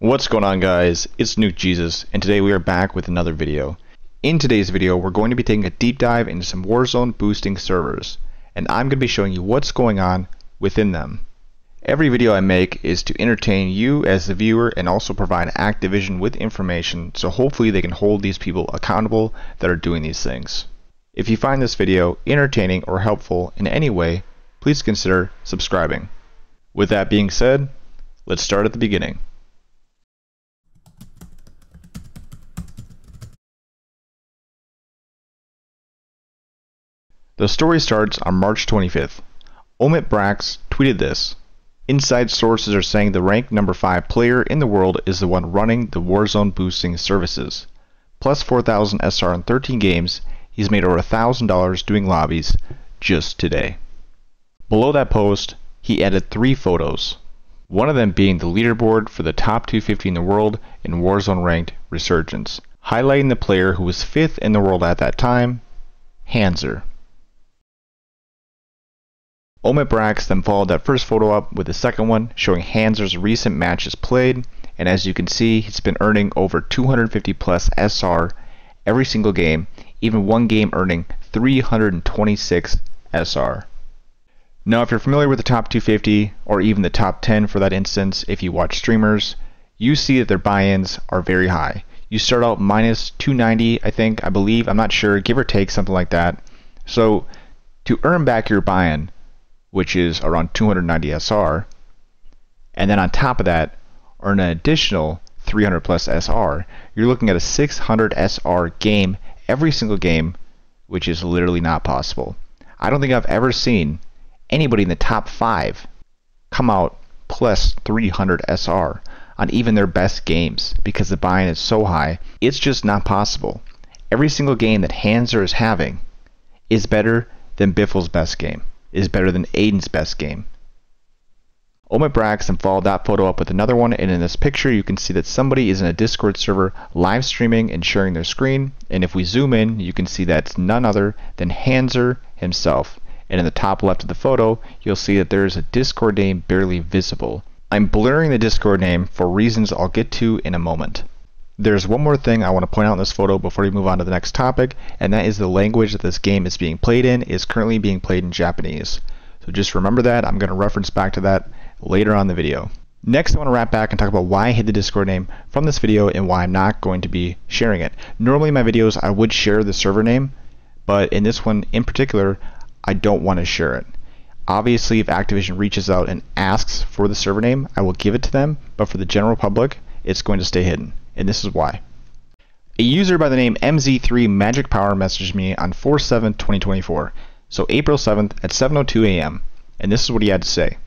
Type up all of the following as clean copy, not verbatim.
What's going on, guys? It's Nuke Jesus, and today we are back with another video. In today's video, we're going to be taking a deep dive into some Warzone boosting servers, and I'm going to be showing you what's going on within them. Every video I make is to entertain you as the viewer and also provide Activision with information, so hopefully they can hold these people accountable that are doing these things. If you find this video entertaining or helpful in any way, please consider subscribing. With that being said, let's start at the beginning. The story starts on March 25th. Omit Brax tweeted this. Inside sources are saying the ranked number 5 player in the world is the one running the Warzone boosting services. Plus 4,000 SR in 13 games, he's made over $1,000 doing lobbies just today. Below that post, he added 3 photos. One of them being the leaderboard for the top 250 in the world in Warzone ranked Resurgence, highlighting the player who was 5th in the world at that time, Hanser. Omit Brax then followed that first photo up with the second one showing Hanser's recent matches played, and as you can see, he's been earning over 250 plus SR every single game, even one game earning 326 SR. Now if you're familiar with the top 250 or even the top 10 for that instance, if you watch streamers, you see that their buy-ins are very high. You start out minus 290, I believe, I'm not sure, give or take, something like that. So to earn back your buy-in, which is around 290 SR, and then on top of that, earn an additional 300 plus SR, you're looking at a 600 SR game every single game, which is literally not possible. I don't think I've ever seen anybody in the top 5 come out plus 300 SR on even their best games because the buy-in is so high. It's just not possible. Every single game that Hanser is having is better than Biffle's best game, is better than Aiden's best game. Omit Brax then followed that photo up with another one, and in this picture you can see that somebody is in a Discord server live streaming and sharing their screen, and if we zoom in you can see that's none other than Hanser himself, and in the top left of the photo you'll see that there is a Discord name barely visible. I'm blurring the Discord name for reasons I'll get to in a moment. There's one more thing I want to point out in this photo before we move on to the next topic, and that is the language that this game is being played in is currently being played in Japanese. So just remember that. I'm going to reference back to that later on in the video. Next, I want to wrap back and talk about why I hid the Discord name from this video and why I'm not going to be sharing it. Normally in my videos I would share the server name, but in this one in particular I don't want to share it. Obviously if Activision reaches out and asks for the server name, I will give it to them, but for the general public it's going to stay hidden. And this is why. A user by the name MZ3 Magic Power messaged me on 4/7/2024, so April 7th at 7:02 a.m. and this is what he had to say.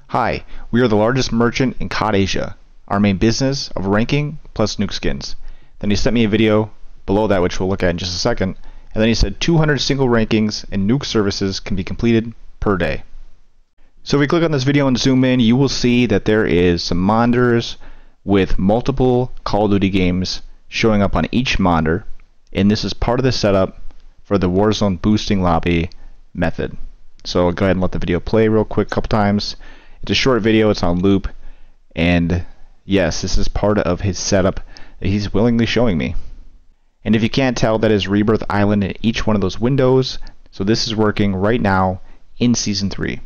Hi, we are the largest merchant in COD Asia. Our main business of ranking plus nuke skins. Then he sent me a video below that which we'll look at in just a second, and then he said 200 single rankings and nuke services can be completed per day. So if we click on this video and zoom in, you will see that there is some monitors with multiple Call of Duty games showing up on each monitor, and this is part of the setup for the Warzone boosting lobby method. So I'll go ahead and let the video play real quick a couple times. It's a short video, it's on loop, and yes, this is part of his setup that he's willingly showing me. And if you can't tell, that is Rebirth Island in each one of those windows, so this is working right now in Season 3.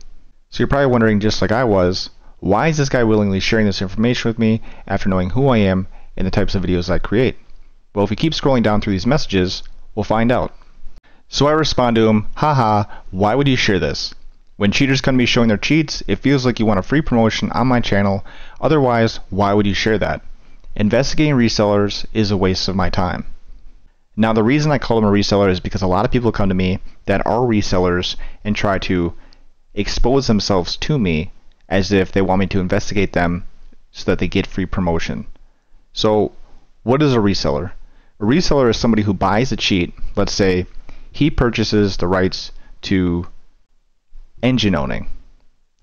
So you're probably wondering, just like I was, why is this guy willingly sharing this information with me after knowing who I am and the types of videos I create? Well, if we keep scrolling down through these messages, we'll find out. So I respond to him, haha, why would you share this? When cheaters come to me showing their cheats, it feels like you want a free promotion on my channel, otherwise, why would you share that? Investigating resellers is a waste of my time. Now the reason I call them a reseller is because a lot of people come to me that are resellers and try to expose themselves to me as if they want me to investigate them so that they get free promotion. So what is a reseller? A reseller is somebody who buys a cheat. Let's say he purchases the rights to engine owning,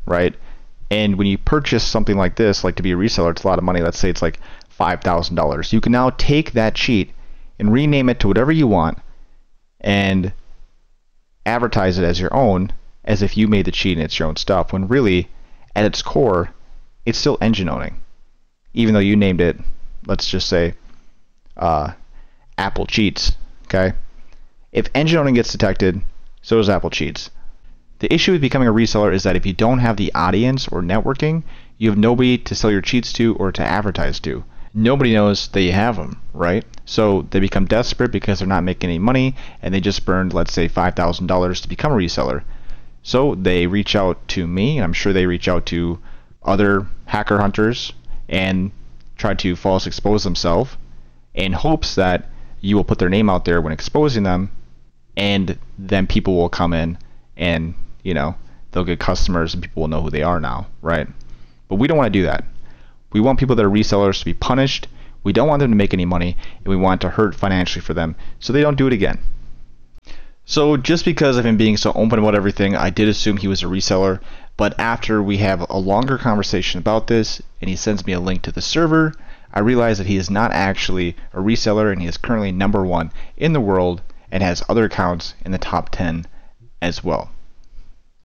right? And when you purchase something like this, like to be a reseller, it's a lot of money. Let's say it's like $5,000. You can now take that cheat and rename it to whatever you want and advertise it as your own, as if you made the cheat and it's your own stuff, when really at its core it's still engine owning. even though you named it, let's just say, Apple Cheats, okay? If engine owning gets detected, so does Apple Cheats. The issue with becoming a reseller is that if you don't have the audience or networking, you have nobody to sell your cheats to or to advertise to. Nobody knows that you have them, right? So they become desperate because they're not making any money, and they just burned, let's say, $5,000 to become a reseller. So they reach out to me, and I'm sure they reach out to other hacker hunters and try to false expose themselves in hopes that you will put their name out there when exposing them, and then people will come in and, you know, they'll get customers and people will know who they are now, right? But we don't want to do that. We want people that are resellers to be punished. We don't want them to make any money, and we want to hurt financially for them so they don't do it again. So just because of him being so open about everything, I did assume he was a reseller, but after we have a longer conversation about this and he sends me a link to the server, I realize that he is not actually a reseller, and he is currently #1 in the world and has other accounts in the top 10 as well.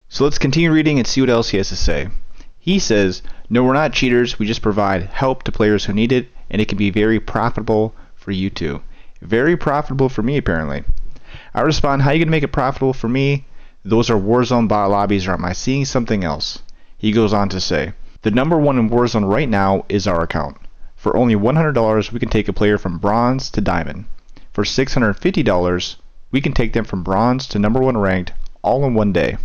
So let's continue reading and see what else he has to say. He says, "No, we're not cheaters. We just provide help to players who need it, and it can be very profitable for you too." Very profitable for me, apparently. I respond, "How are you going to make it profitable for me? Those are Warzone bot lobbies, or am I seeing something else?" He goes on to say, "The #1 in Warzone right now is our account. For only $100, we can take a player from bronze to diamond. For $650, we can take them from bronze to #1 ranked all in one day."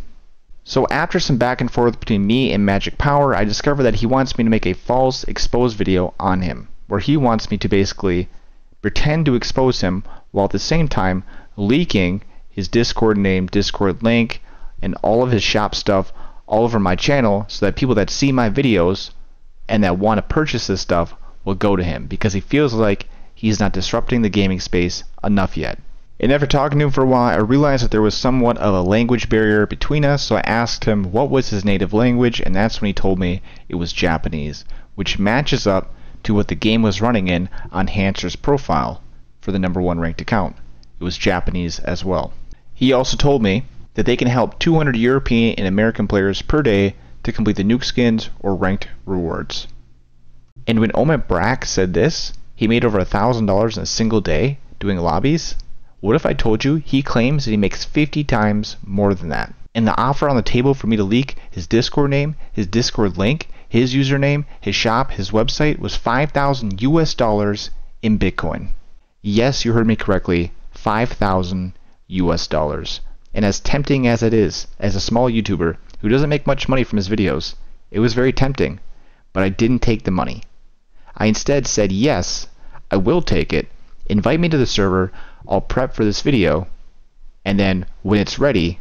So after some back and forth between me and Magic Power, I discovered that he wants me to make a false expose video on him, where he wants me to basically pretend to expose him while at the same time leaking his Discord name, Discord link, and all of his shop stuff all over my channel so that people that see my videos and that want to purchase this stuff will go to him because he feels like he's not disrupting the gaming space enough yet. And after talking to him for a while, I realized that there was somewhat of a language barrier between us, so I asked him what was his native language, and that's when he told me it was Japanese, which matches up to what the game was running in on Hanser's profile for the #1 ranked account. It was Japanese as well. He also told me that they can help 200 European and American players per day to complete the nuke skins or ranked rewards. And when Omid Brack said this, he made over $1,000 in a single day doing lobbies. What if I told you he claims that he makes 50 times more than that? And the offer on the table for me to leak his Discord name, his Discord link, his username, his shop, his website was $5,000 US in Bitcoin. Yes, you heard me correctly, $5,000 US. And as tempting as it is, as a small YouTuber who doesn't make much money from his videos, it was very tempting, but I didn't take the money. I instead said, yes, I will take it. Invite me to the server, I'll prep for this video, and then when it's ready,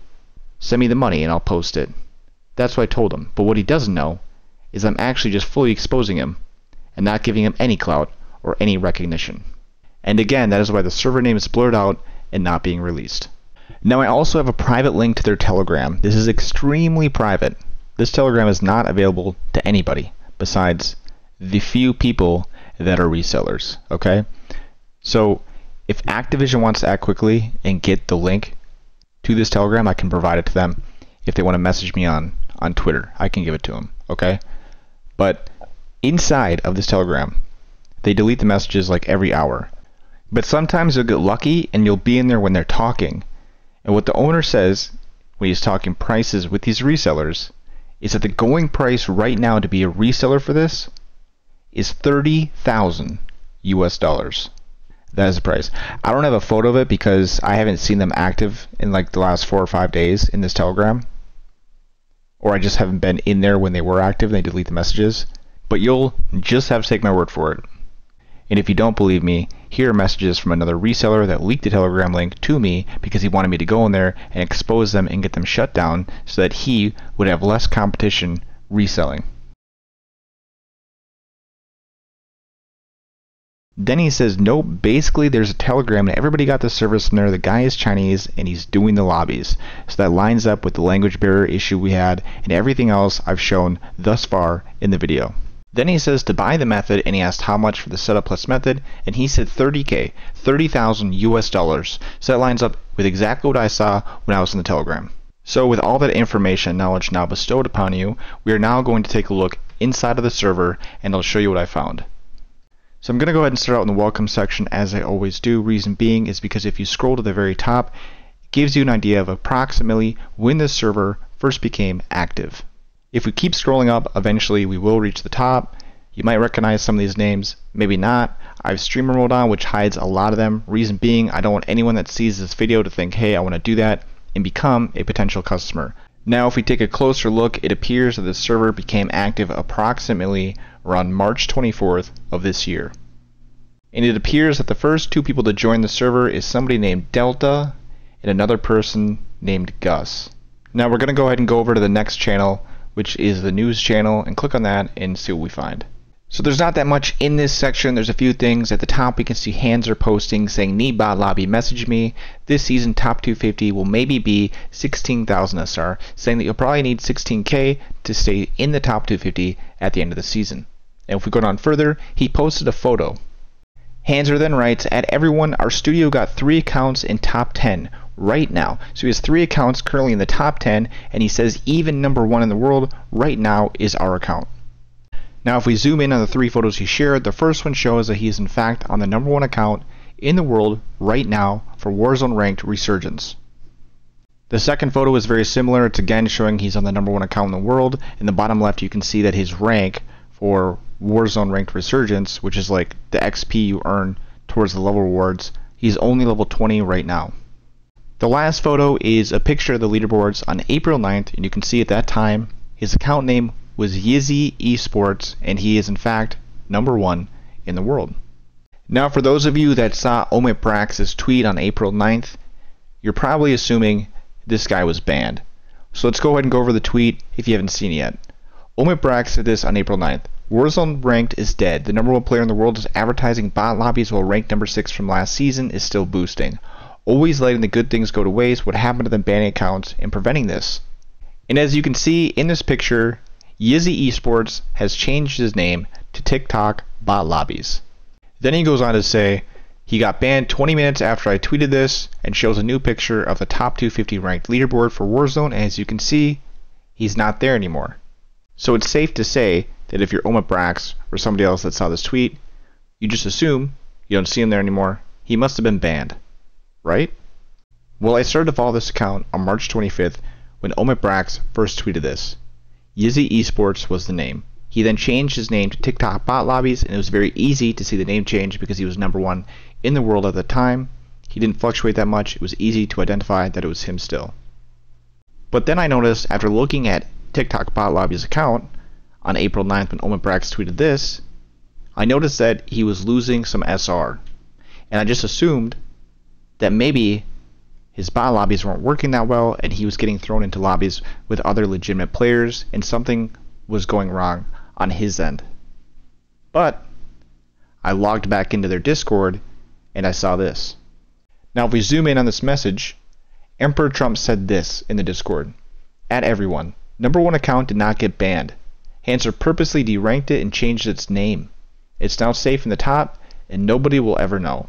send me the money and I'll post it. That's what I told him. But what he doesn't know is I'm actually just fully exposing him and not giving him any clout or any recognition. And again, that is why the server name is blurred out and not being released. Now I also have a private link to their Telegram. This is extremely private. This Telegram is not available to anybody besides the few people that are resellers, okay? So if Activision wants to act quickly and get the link to this Telegram, I can provide it to them. If they want to message me on Twitter, I can give it to them, okay? But inside of this Telegram, they delete the messages like every hour. But sometimes you'll get lucky and you'll be in there when they're talking. And what the owner says when he's talking prices with these resellers is that the going price right now to be a reseller for this is $30,000 US. That is the price. I don't have a photo of it because I haven't seen them active in like the last 4 or 5 days in this Telegram. Or I just haven't been in there when they were active and they delete the messages. But you'll just have to take my word for it. And if you don't believe me, here are messages from another reseller that leaked the Telegram link to me because he wanted me to go in there and expose them and get them shut down so that he would have less competition reselling. Then he says, nope, basically there's a Telegram and everybody got the service from there. The guy is Chinese and he's doing the lobbies. So that lines up with the language barrier issue we had and everything else I've shown thus far in the video. Then he says to buy the method, and he asked how much for the setup plus method, and he said $30K, $30,000 US. So that lines up with exactly what I saw when I was in the Telegram. So with all that information and knowledge now bestowed upon you, we are now going to take a look inside of the server and I'll show you what I found. So I'm going to go ahead and start out in the welcome section as I always do. Reason being is because if you scroll to the very top, it gives you an idea of approximately when this server first became active. If we keep scrolling up, eventually we will reach the top. You might recognize some of these names, maybe not. I have streamer mode on, which hides a lot of them. Reason being, I don't want anyone that sees this video to think, hey, I want to do that and become a potential customer. Now, if we take a closer look, it appears that the server became active approximately around March 24th of this year. And it appears that the first two people to join the server is somebody named Delta and another person named Gus. Now we're going to go ahead and go over to the next channel, which is the news channel, and click on that and see what we find. So there's not that much in this section. There's a few things. At the top we can see Hands are posting saying, need bot lobby, message me. This season top 250 will maybe be 16,000 SR, saying that you'll probably need 16k to stay in the top 250 at the end of the season. And if we go down further, he posted a photo. Hanser then writes, at everyone, our studio got 3 accounts in top 10 right now. So he has 3 accounts currently in the top 10, and he says even #1 in the world right now is our account. Now if we zoom in on the 3 photos he shared, the first one shows that he is in fact on the #1 account in the world right now for Warzone ranked Resurgence. The second photo is very similar. It's again showing he's on the #1 account in the world. In the bottom left you can see that his rank for Warzone ranked Resurgence, which is like the XP you earn towards the level rewards, he's only level 20 right now. The last photo is a picture of the leaderboards on April 9th, and you can see at that time his account name was Yizzy Esports, and he is in fact #1 in the world. Now for those of you that saw Omitbrax's tweet on April 9th, you're probably assuming this guy was banned. So let's go ahead and go over the tweet if you haven't seen it yet. Omitbrax said this on April 9th. Warzone ranked is dead. The #1 player in the world is advertising bot lobbies while ranked #6 from last season is still boosting. Always letting the good things go to waste. What happened to them banning accounts and preventing this? And as you can see in this picture, Yizzy Esports has changed his name to TikTok Bot Lobbies. Then he goes on to say, he got banned 20 minutes after I tweeted this, and shows a new picture of the top 250 ranked leaderboard for Warzone, and as you can see, he's not there anymore. So it's safe to say that if you're Omitbrax or somebody else that saw this tweet, you just assume you don't see him there anymore. He must have been banned, right? Well, I started to follow this account on March 25th when Omitbrax first tweeted this. Yizzy Esports was the name. He then changed his name to TikTok Bot Lobbies, and it was very easy to see the name change because he was #1 in the world at the time. He didn't fluctuate that much. It was easy to identify that it was him still. But then I noticed after looking at TikTok Bot Lobby's account on April 9th when Omitbrax tweeted this, I noticed that he was losing some SR. And I just assumed that maybe his bot lobbies weren't working that well and he was getting thrown into lobbies with other legitimate players and something was going wrong on his end. But I logged back into their Discord and I saw this. Now if we zoom in on this message, Emperor Trump said this in the Discord. At everyone, #1 account did not get banned. Hanser purposely deranked it and changed its name. It's now safe in the top and nobody will ever know.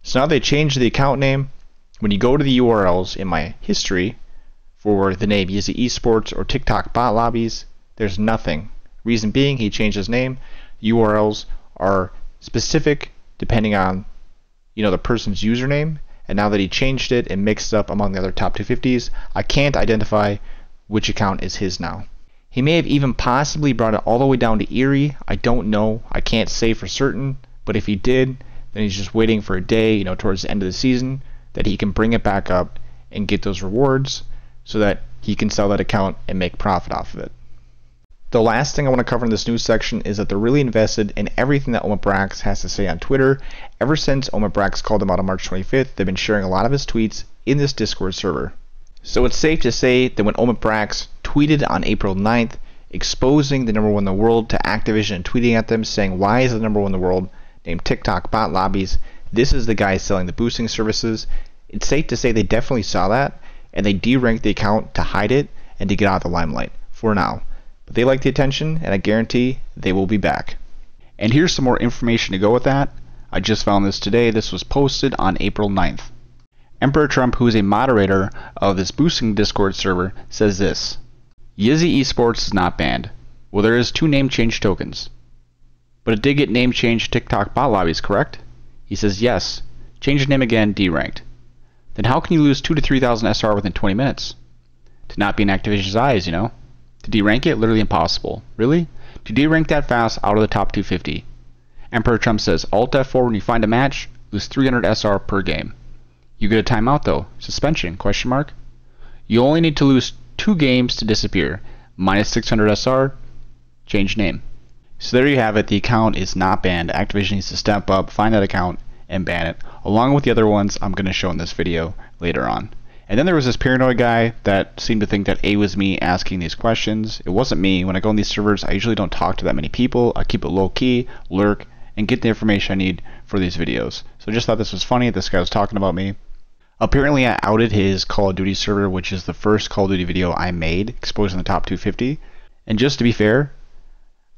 So now they changed the account name. When you go to the URLs in my history for the name Yizzy Esports or TikTok Bot Lobbies, there's nothing. Reason being, he changed his name. URLs are specific depending on the person's username, and now that he changed it and mixed it up among the other top 250s, I can't identify which account is his now. He may have even possibly brought it all the way down to Erie. I don't know. I can't say for certain, but if he did, then he's just waiting for a day, towards the end of the season, that he can bring it back up and get those rewards so that he can sell that account and make profit off of it. The last thing I want to cover in this news section is that they're really invested in everything that Omitbrax has to say on Twitter. Ever since Omitbrax called him out on March 25th, they've been sharing a lot of his tweets in this Discord server. So it's safe to say that when Omitbrax tweeted on April 9th exposing the #1 in the world to Activision and tweeting at them saying, why is the #1 in the world named TikTok Bot Lobbies? This is the guy selling the boosting services. It's safe to say they definitely saw that and they deranked the account to hide it and to get out of the limelight for now. But they like the attention and I guarantee they will be back. And here's some more information to go with that. I just found this today. This was posted on April 9th. Emperor Trump, who is a moderator of this boosting Discord server, says this. Yizzy Esports is not banned. Well, there is 2 name change tokens. But it did get name changed to TikTok bot lobbies, correct? He says yes. Change your name again, deranked. Then how can you lose 2 to 3,000 SR within 20 minutes? To not be in Activision's eyes, you know? To derank it, literally impossible. Really? To derank that fast out of the top 250. Emperor Trump says, Alt F4 when you find a match, lose 300 SR per game. You get a timeout though. Suspension, question mark. You only need to lose 2 games to disappear. Minus 600 SR, change name. So there you have it. The account is not banned. Activision needs to step up, find that account, and ban it, along with the other ones I'm going to show in this video later on. And then there was this paranoid guy that seemed to think that it was me asking these questions. It wasn't me. When I go on these servers, I usually don't talk to that many people. I keep it low key, lurk, and get the information I need for these videos. So just thought this was funny. This guy was talking about me. Apparently I outed his Call of Duty server, which is the first Call of Duty video I made, exposing the top 250. And just to be fair,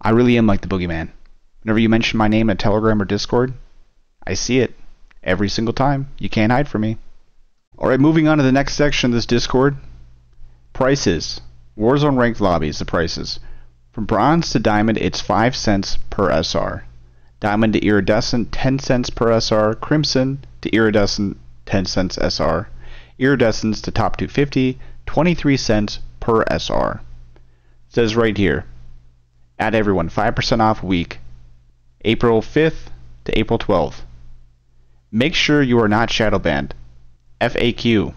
I really am like the boogeyman. Whenever you mention my name in Telegram or Discord, I see it every single time. You can't hide from me. Alright, moving on to the next section of this Discord. Prices. Warzone ranked lobbies, the prices. From bronze to diamond, it's 5 cents per SR. Diamond to iridescent, 10 cents per SR. Crimson to iridescent, 10 cents SR. Iridescents to top 250, 23 cents per SR. It says right here, add everyone 5% off week, April 5th to April 12th. Make sure you are not shadow banned. FAQ.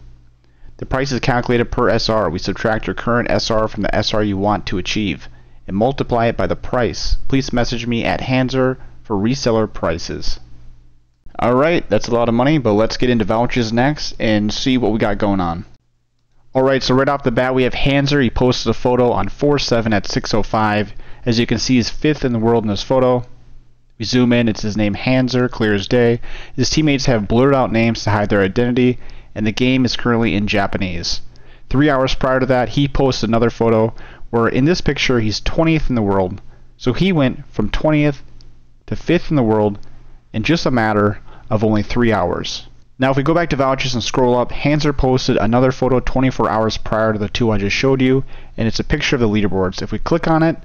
The price is calculated per SR. We subtract your current SR from the SR you want to achieve and multiply it by the price. Please message me at Hanser for reseller prices. Alright, that's a lot of money, but let's get into vouchers next and see what we got going on. Alright, so right off the bat we have Hanser. He posted a photo on 4/7 at 6:05. As you can see, he's 5th in the world in this photo. We zoom in, it's his name Hanser, clear as day. His teammates have blurred out names to hide their identity, and the game is currently in Japanese. 3 hours prior to that, he posted another photo where in this picture he's 20th in the world. So he went from 20th to 5th in the world in just a matter of only 3 hours. Now if we go back to vouchers and scroll up, Hanser posted another photo 24 hours prior to the 2 I just showed you, and it's a picture of the leaderboards. If we click on it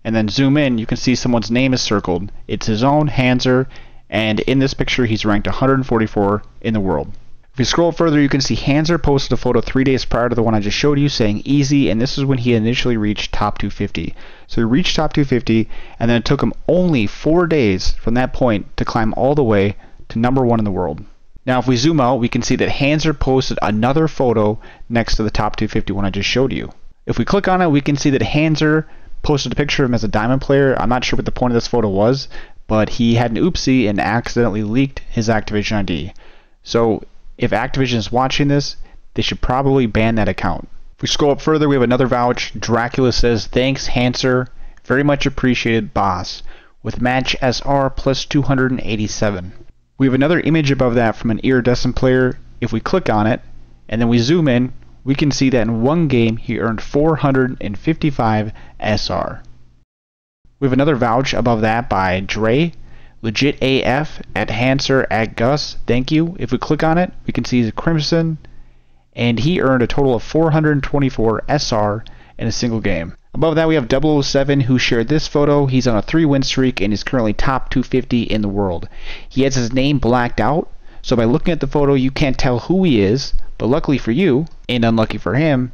and then zoom in, you can see someone's name is circled. It's his own, Hanser, and in this picture he's ranked 144 in the world. If you scroll further, you can see Hanser posted a photo 3 days prior to the one I just showed you saying easy, and this is when he initially reached top 250. So he reached top 250, and then it took him only 4 days from that point to climb all the way to #1 in the world. Now if we zoom out, we can see that Hanser posted another photo next to the top 250 one I just showed you. If we click on it, we can see that Hanser posted a picture of him as a diamond player. I'm not sure what the point of this photo was, but he had an oopsie and accidentally leaked his Activision ID. So if Activision is watching this, they should probably ban that account. If we scroll up further, we have another vouch. Dracula says, thanks Hanser, very much appreciated boss, with match SR plus 287. We have another image above that from an iridescent player. If we click on it and then we zoom in, we can see that in one game he earned 455 SR. We have another vouch above that by Dre, legit AF at Hanser at Gus, thank you. If we click on it, we can see the Crimson, and he earned a total of 424 SR in a single game. Above that we have 007 who shared this photo. He's on a 3-win streak and is currently top 250 in the world. He has his name blacked out, so by looking at the photo you can't tell who he is, but luckily for you, and unlucky for him,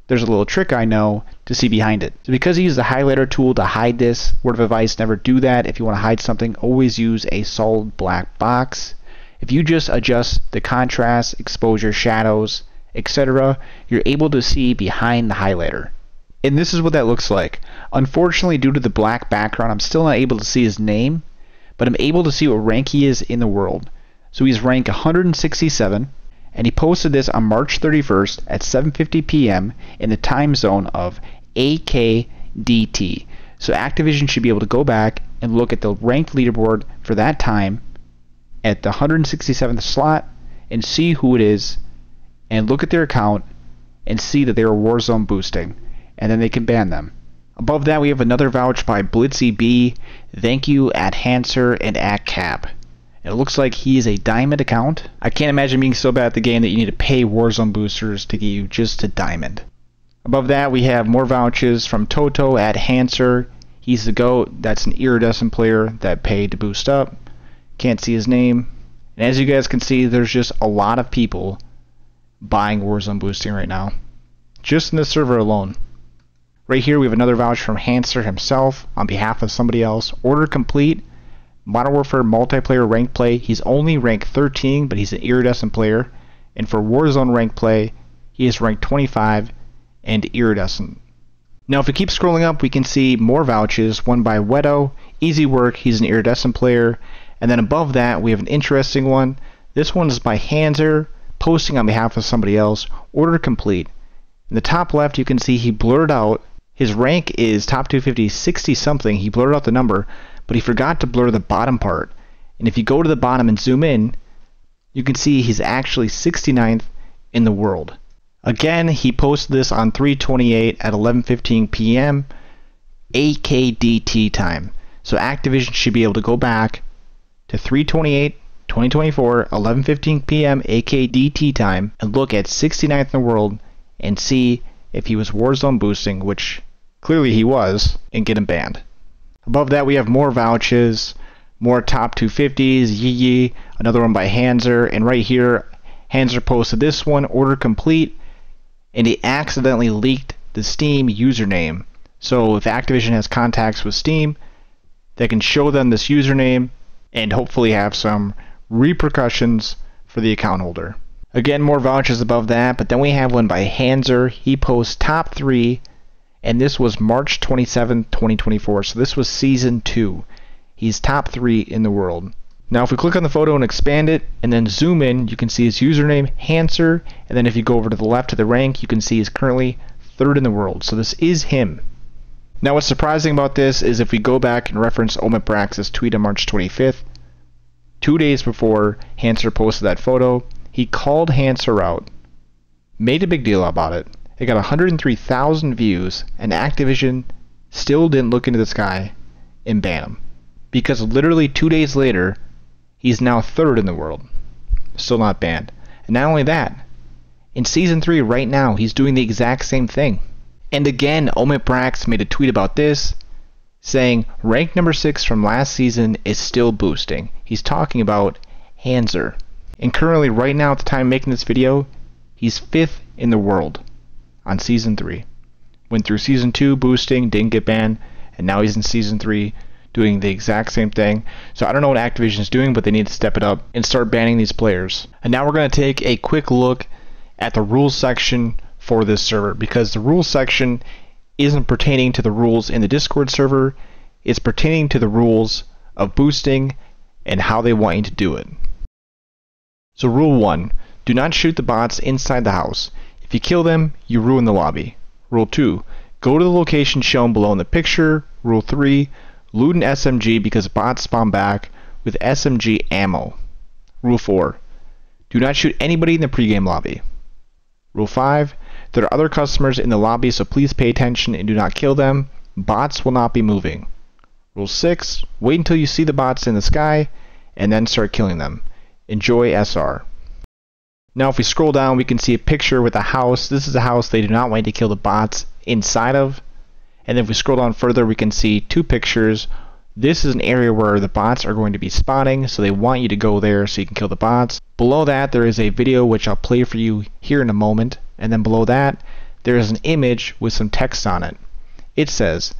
there's a little trick I know to see behind it. So because he used the highlighter tool to hide this, word of advice, never do that. If you want to hide something, always use a solid black box. If you just adjust the contrast, exposure, shadows, etc., you're able to see behind the highlighter. And this is what that looks like. Unfortunately, due to the black background, I'm still not able to see his name, but I'm able to see what rank he is in the world. So he's rank 167, and he posted this on March 31st at 7:50 p.m. in the time zone of AKDT. So Activision should be able to go back and look at the ranked leaderboard for that time at the 167th slot and see who it is and look at their account and see that they are Warzone boosting, and then they can ban them. Above that we have another vouch by Blitzy B, thank you at Hanser and at Cap. It looks like he is a diamond account. I can't imagine being so bad at the game that you need to pay Warzone boosters to get you just to diamond. Above that we have more vouchers from Toto at Hanser. He's the GOAT. That's an iridescent player that paid to boost up. Can't see his name. And as you guys can see, there's just a lot of people buying Warzone boosting right now, just in this server alone. Right here we have another voucher from Hanser himself on behalf of somebody else. Order complete. Modern Warfare multiplayer ranked play. He's only ranked 13, but he's an iridescent player. And for Warzone ranked play, he is ranked 25 and iridescent. Now if we keep scrolling up, we can see more vouchers. One by Wedo. Easy work. He's an iridescent player. And then above that, we have an interesting one. This one is by Hanser, posting on behalf of somebody else. Order complete. In the top left, you can see he blurred out. His rank is top 250, 60 something. He blurred out the number, but he forgot to blur the bottom part. And if you go to the bottom and zoom in, you can see he's actually 69th in the world. Again, he posted this on 3/28 at 11:15 p.m. AKDT time. So Activision should be able to go back to 3/28/2024, 11:15 p.m. AKDT time, and look at 69th in the world and see if he was Warzone boosting, which clearly he was, and get him banned. Above that, we have more vouchers, more top 250s, Yee, another one by Hanser, and right here, Hanser posted this one, order complete, and he accidentally leaked the Steam username. So if Activision has contacts with Steam, they can show them this username and hopefully have some repercussions for the account holder. Again, more vouchers above that, but then we have one by Hanser. He posts top 3, and this was March 27, 2024, so this was Season 2. He's top 3 in the world. Now if we click on the photo and expand it, and then zoom in, you can see his username, Hanser, and then if you go over to the left to the rank, you can see he's currently 3rd in the world, so this is him. Now what's surprising about this is if we go back and reference Omitbrax's tweet on March 25th, 2 days before Hanser posted that photo, he called Hanser out, made a big deal about it. It got 103,000 views, and Activision still didn't look into this guy and ban him. Because literally 2 days later, he's now 3rd in the world. Still not banned. And not only that, in Season 3 right now, he's doing the exact same thing. And again, Omitbrax made a tweet about this, saying rank number 6 from last season is still boosting. He's talking about Hanser. And currently, right now, at the time of making this video, he's 5th in the world on Season 3. Went through Season 2 boosting, didn't get banned, and now he's in Season 3 doing the exact same thing. So I don't know what Activision is doing, but they need to step it up and start banning these players. And now we're going to take a quick look at the rules section for this server, because the rules section isn't pertaining to the rules in the Discord server, it's pertaining to the rules of boosting and how they want you to do it. So rule 1, do not shoot the bots inside the house. If you kill them, you ruin the lobby. Rule 2, go to the location shown below in the picture. Rule 3, loot an SMG because bots spawn back with SMG ammo. Rule 4, do not shoot anybody in the pregame lobby. Rule 5, there are other customers in the lobby, so please pay attention and do not kill them. Bots will not be moving. Rule 6, wait until you see the bots in the sky and then start killing them. Enjoy SR. Now if we scroll down, we can see a picture with a house. This is a house they do not want to kill the bots inside of. And then if we scroll down further, we can see 2 pictures. This is an area where the bots are going to be spawning, so they want you to go there so you can kill the bots. Below that, there is a video which I'll play for you here in a moment. And then below that, there is an image with some text on it. It says,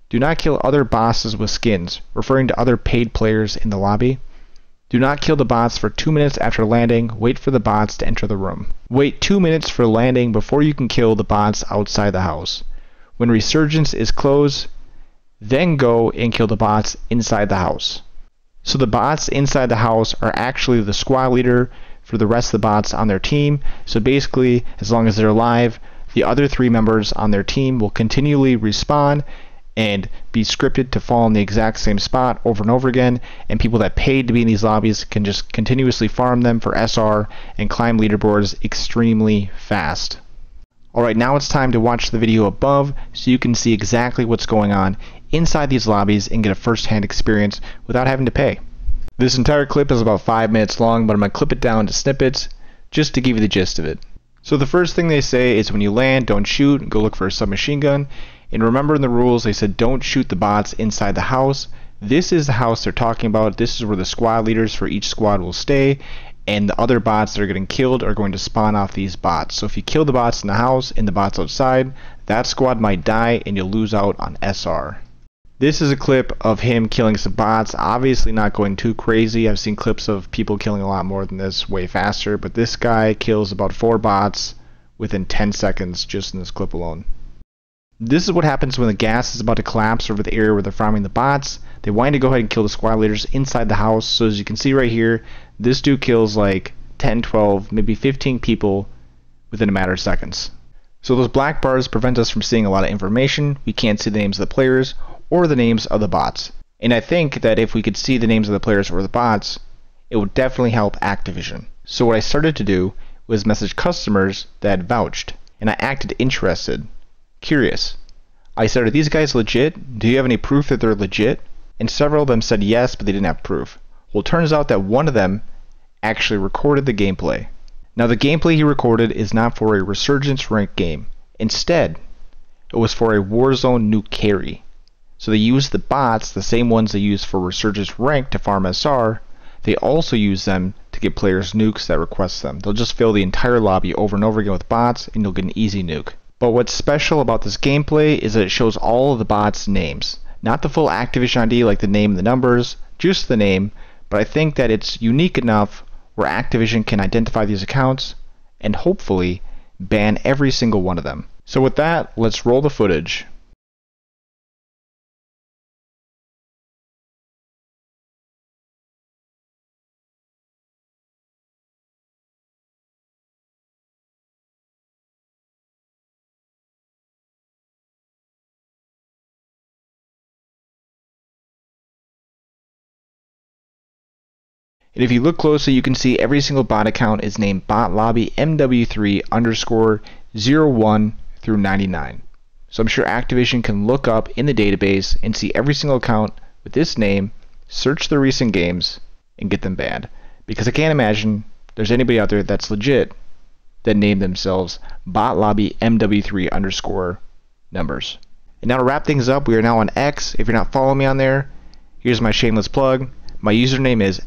do not kill other bosses with skins, referring to other paid players in the lobby. Do not kill the bots for 2 minutes after landing. Wait for the bots to enter the room. Wait 2 minutes for landing before you can kill the bots outside the house. When resurgence is closed, then go and kill the bots inside the house. So the bots inside the house are actually the squad leader for the rest of the bots on their team. So basically, as long as they're alive, the other 3 members on their team will continually respawn and be scripted to fall in the exact same spot over and over again, and people that paid to be in these lobbies can just continuously farm them for SR and climb leaderboards extremely fast. Alright, now it's time to watch the video above so you can see exactly what's going on inside these lobbies and get a first-hand experience without having to pay. This entire clip is about 5 minutes long, but I'm going to clip it down to snippets just to give you the gist of it. So the first thing they say is when you land, don't shoot, go look for a submachine gun. And remember in the rules, they said don't shoot the bots inside the house. This is the house they're talking about. This is where the squad leaders for each squad will stay, and the other bots that are getting killed are going to spawn off these bots. So if you kill the bots in the house and the bots outside, that squad might die and you'll lose out on SR. This is a clip of him killing some bots, obviously not going too crazy. I've seen clips of people killing a lot more than this, way faster, but this guy kills about 4 bots within 10 seconds just in this clip alone. This is what happens when the gas is about to collapse over the area where they're farming the bots. They want to go ahead and kill the squad leaders inside the house. So as you can see right here, this dude kills like 10, 12, maybe 15 people within a matter of seconds. So those black bars prevent us from seeing a lot of information. We can't see the names of the players or the names of the bots. And I think that if we could see the names of the players or the bots, it would definitely help Activision. So what I started to do was message customers that vouched, and I acted interested, curious. I said, are these guys legit? Do you have any proof that they're legit? And several of them said yes, but they didn't have proof. Well, it turns out that one of them actually recorded the gameplay. Now the gameplay he recorded is not for a Resurgence ranked game. Instead, it was for a Warzone nuke carry. So they used the bots, the same ones they use for Resurgence rank to farm SR. They also use them to get players nukes that request them. They'll just fill the entire lobby over and over again with bots, and you'll get an easy nuke. But what's special about this gameplay is that it shows all of the bots' names. Not the full Activision ID like the name and the numbers, just the name, but I think that it's unique enough where Activision can identify these accounts and hopefully ban every single one of them. So with that, let's roll the footage. And if you look closely, you can see every single bot account is named botlobby MW3_01 through 99. So I'm sure Activision can look up in the database and see every single account with this name, search the recent games, and get them banned. Because I can't imagine there's anybody out there that's legit that named themselves botlobby MW3_numbers. And now to wrap things up, we are now on X. If you're not following me on there, here's my shameless plug. My username is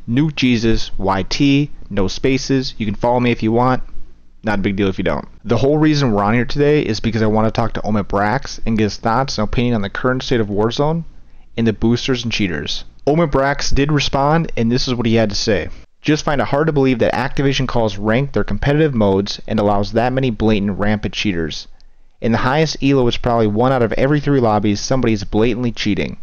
@NukeJesusYT, no spaces. You can follow me if you want. Not a big deal if you don't. The whole reason we're on here today is because I want to talk to Brax and get his thoughts and opinion on the current state of Warzone and the boosters and cheaters. Brax did respond, and this is what he had to say. Just find it hard to believe that Activision calls ranked their competitive modes and allows that many blatant rampant cheaters. In the highest elo, it's probably 1 out of every 3 lobbies somebody's blatantly cheating.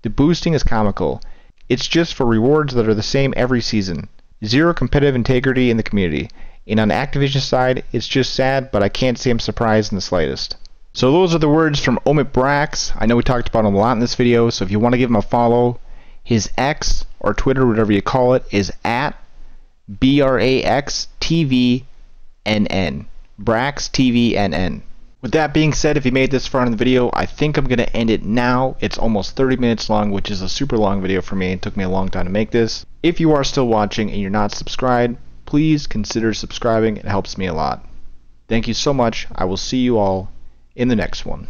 The boosting is comical. It's just for rewards that are the same every season. Zero competitive integrity in the community. And on the Activision side, it's just sad, but I can't say I'm surprised in the slightest. So those are the words from Brax. I know we talked about him a lot in this video, so if you want to give him a follow, his X or Twitter, whatever you call it, is @BRAXTVNN. BraxTVNN. With that being said, if you made this far in the video, I think I'm going to end it now. It's almost 30 minutes long, which is a super long video for me. It took me a long time to make this. If you are still watching and you're not subscribed, please consider subscribing. It helps me a lot. Thank you so much. I will see you all in the next one.